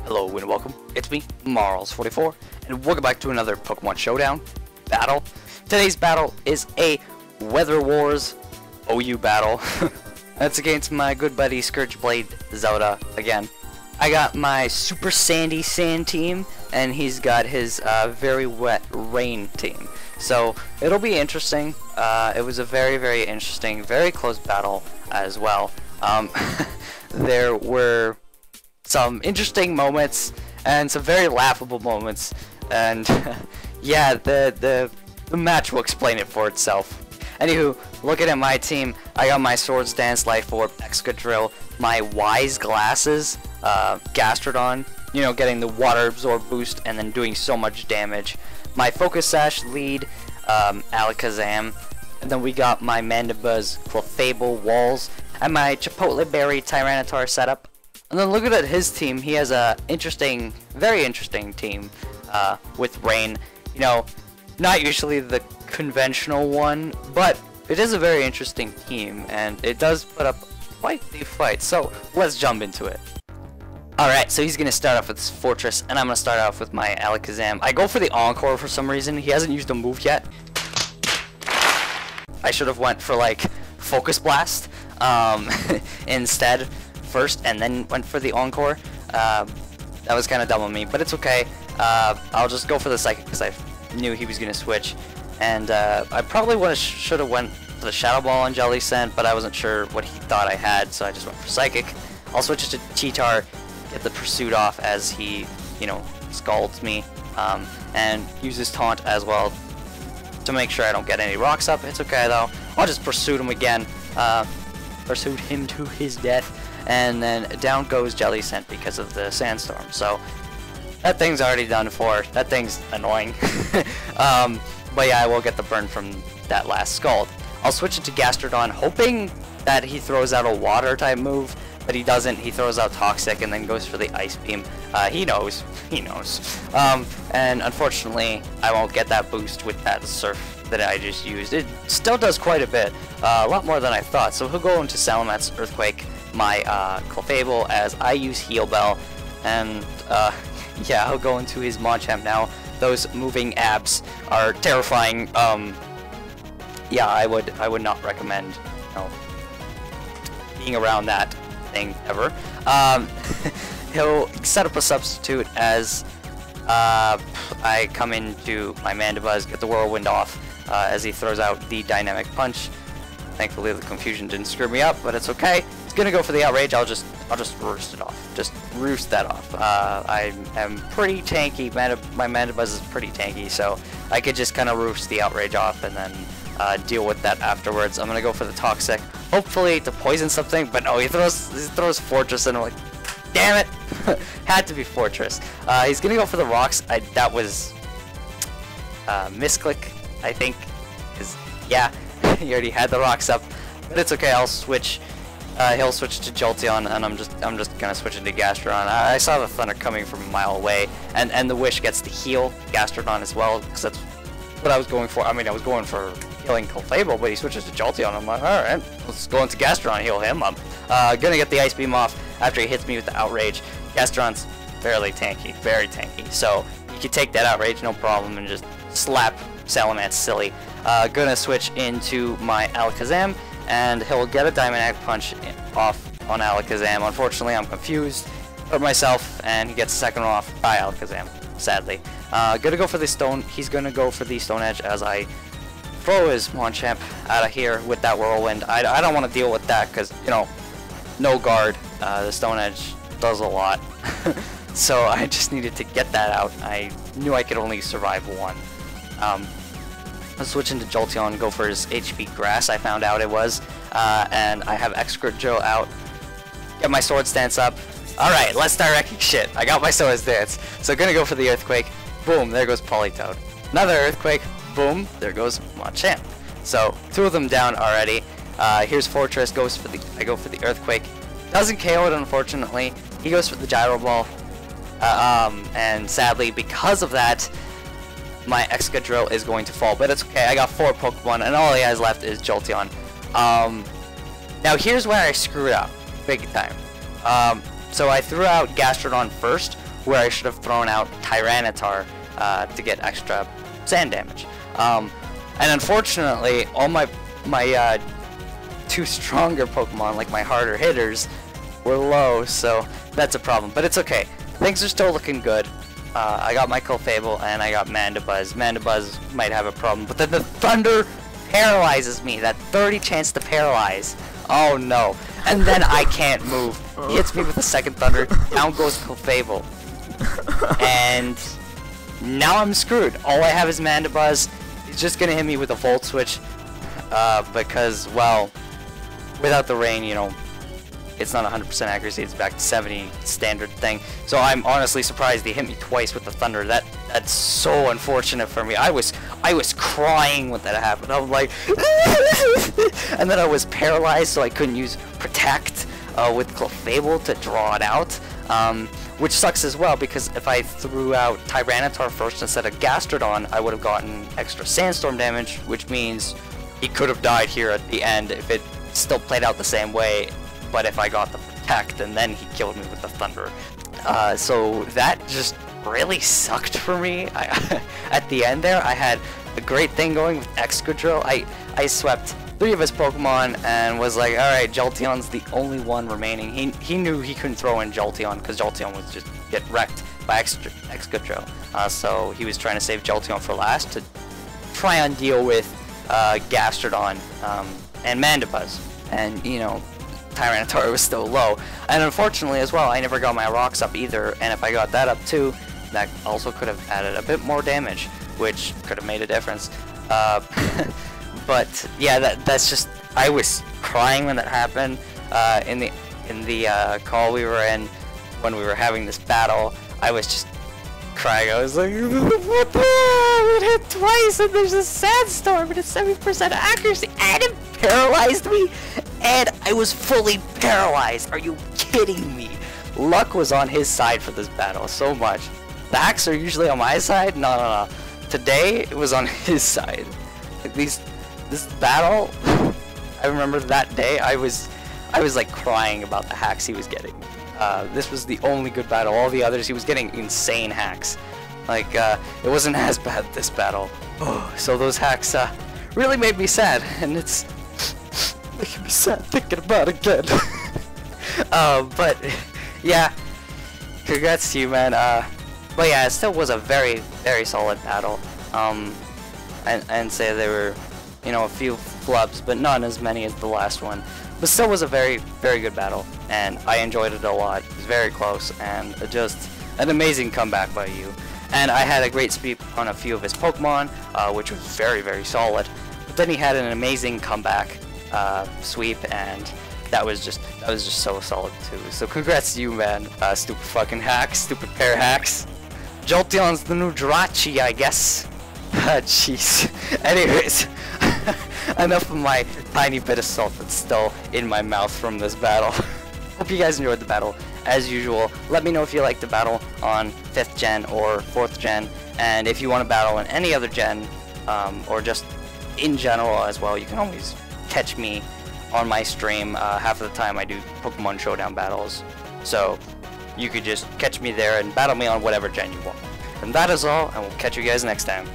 Hello and welcome, it's me, Marls44, and welcome back to another Pokemon Showdown battle. Today's battle is a Weather Wars OU battle. That's against my good buddy ScourgeBladeZelda again. I got my Super Sandy Sand team, and he's got his very wet rain team. So it'll be interesting. It was a very interesting, very close battle as well. There were some interesting moments and some very laughable moments, and yeah, the match will explain it for itself. Anywho, looking at my team, I got my Swords Dance Life Orb, Excadrill, my Wise Glasses, Gastrodon, you know, getting the Water Absorb boost and then doing so much damage, my Focus Sash lead, Alakazam, and then we got my Mandibuzz, Clefable, Walls, and my Chipotle Berry Tyranitar setup. And then looking at his team, he has a interesting, very interesting team with Rain. You know, not usually the conventional one, but it is a very interesting team, and it does put up quite the fight. So let's jump into it. Alright, so he's going to start off with this Forretress, and I'm going to start off with my Alakazam. I go for the Encore for some reason. He hasn't used a move yet. I should have went for like Focus Blast instead first, and then went for the Encore. That was kind of dumb on me, but it's okay. I'll just go for the Psychic because I knew he was going to switch, and I probably should have went for the Shadow Ball on Jellicent, but I wasn't sure what he thought I had, so I just went for Psychic. I'll switch it to Cheetar, get the Pursuit off as he, you know, scalds me, and use his Taunt as well to make sure I don't get any rocks up. It's okay though. I'll just Pursuit him again, Pursuit him to his death. And then down goes Jellicent because of the Sandstorm. So that thing's already done for. That thing's annoying. But yeah, I will get the burn from that last Scald. I'll switch it to Gastrodon, hoping that he throws out a water type move, but he doesn't. He throws out Toxic and then goes for the Ice Beam. He knows. He knows. And unfortunately, I won't get that boost with that Surf that I just used. It still does quite a bit. A lot more than I thought. So he'll go into Salamence, Earthquake, my Clefable as I use Heal Bell, and yeah, he'll go into his Machamp now. Those moving abs are terrifying. Yeah, I would not recommend, you know, being around that thing ever. He'll set up a substitute as I come into my Mandibuzz, get the Whirlwind off as he throws out the Dynamic Punch. Thankfully, the confusion didn't screw me up, but it's okay. He's gonna go for the Outrage. I'll just roost it off. Just roost that off. I am pretty tanky. My Mandibuzz is pretty tanky, so I could just kind of roost the Outrage off and then deal with that afterwards. I'm gonna go for the Toxic, hopefully to poison something, but no, he throws Forretress, and I'm like, damn it! Had to be Forretress. He's gonna go for the Rocks. That was misclick, I think. Yeah. He already had the rocks up, but it's okay. I'll switch. He'll switch to Jolteon, and I'm just gonna switch into Gastrodon. I saw the Thunder coming from a mile away, and the Wish gets to heal Gastrodon as well, because that's what I was going for. I mean, I was going for healing Clefable, but he switches to Jolteon. I'm like, all right, let's go into Gastrodon and heal him up. Gonna get the Ice Beam off after he hits me with the Outrage. Gastrodon's fairly tanky, very tanky, so you can take that Outrage no problem and just slap Salamence silly. Gonna switch into my Alakazam, and he'll get a Dynamic Punch off on Alakazam. Unfortunately, I'm confused for myself, and he gets the second one off by Alakazam, sadly. Gonna go for the Stone. He's gonna go for the Stone Edge as I throw his Machamp out of here with that Whirlwind. I don't want to deal with that because, you know, no guard. The Stone Edge does a lot. So I just needed to get that out. I knew I could only survive one. Let's switch into Jolteon and go for his HP Grass, I found out it was. And I have Excadrill out. Get my Swords Dance up. Alright, let's start wrecking shit. I got my Swords Dance. So gonna go for the Earthquake. Boom, there goes Politoed. Another Earthquake. Boom, there goes Machamp. So, two of them down already. Here's Forretress, I go for the Earthquake. Doesn't KO it, unfortunately. He goes for the Gyro Ball. And sadly, because of that, my Excadrill is going to fall, but it's okay. I got 4 Pokemon, and all he has left is Jolteon. Now here's where I screwed up, big time. So I threw out Gastrodon first, where I should have thrown out Tyranitar to get extra sand damage. And unfortunately, all my two stronger Pokemon, like my harder hitters, were low, so that's a problem. But it's okay. Things are still looking good. I got my Clefable and I got Mandibuzz. Mandibuzz might have a problem, but then the Thunder paralyzes me. That 30 chance to paralyze. Oh no. And then I can't move. He hits me with a second Thunder. Down goes Clefable. And now I'm screwed. All I have is Mandibuzz. He's just gonna hit me with a Volt Switch. Because, well, without the rain, you know, it's not 100% accuracy, it's back to 70 standard thing. So I'm honestly surprised he hit me twice with the Thunder. That's so unfortunate for me. I was crying when that happened. I was like, and then I was paralyzed, so I couldn't use Protect with Clefable to draw it out. Which sucks as well, because if I threw out Tyranitar first instead of Gastrodon, I would have gotten extra Sandstorm damage, which means he could have died here at the end if it still played out the same way. But if I got the Protect, and then he killed me with the Thunder. So that just really sucked for me. At the end there, I had a great thing going with Excadrill. I swept 3 of his Pokemon and was like, alright, Jolteon's the only one remaining. He knew he couldn't throw in Jolteon because Jolteon was just get wrecked by Excadrill. So he was trying to save Jolteon for last to try and deal with Gastrodon and Mandibuzz. And, you know, Tyranitar was still low. And unfortunately as well, I never got my rocks up either, and if I got that up too, that also could have added a bit more damage, which could have made a difference. But yeah, that's just, I was crying when that happened. In the call we were in when we were having this battle, I was just crying. I was like, what the hell? It hit twice and there's a sandstorm and it's 70% accuracy and it paralyzed me, and I was fully paralyzed. Are you kidding me? Luck was on his side for this battle so much. The hacks are usually on my side. No. Today it was on his side. This battle, I remember that day I was like crying about the hacks he was getting. This was the only good battle. All the others he was getting insane hacks. Like it wasn't as bad this battle. So those hacks really made me sad, and it's making me sad thinking about it again. But yeah, congrats to you, man. But yeah, it still was a very, very solid battle. And say there were, you know, a few flubs, but not as many as the last one. But still was a very, very good battle, and I enjoyed it a lot. It was very close, and just an amazing comeback by you. And I had a great sweep on a few of his Pokemon, which was very, very solid. But then he had an amazing comeback sweep, and that was just so solid too. So congrats to you, man. Stupid fucking hacks, stupid pair hacks. Jolteon's the new Jirachi, I guess. Jeez. Anyways, enough of my tiny bit of salt that's still in my mouth from this battle. Hope you guys enjoyed the battle. As usual, let me know if you liked the battle on 5th gen or 4th gen, and if you want to battle in any other gen, or just in general as well, you can always catch me on my stream. Half of the time I do Pokemon Showdown battles, so you could just catch me there and battle me on whatever gen you want. And that is all, and we'll catch you guys next time.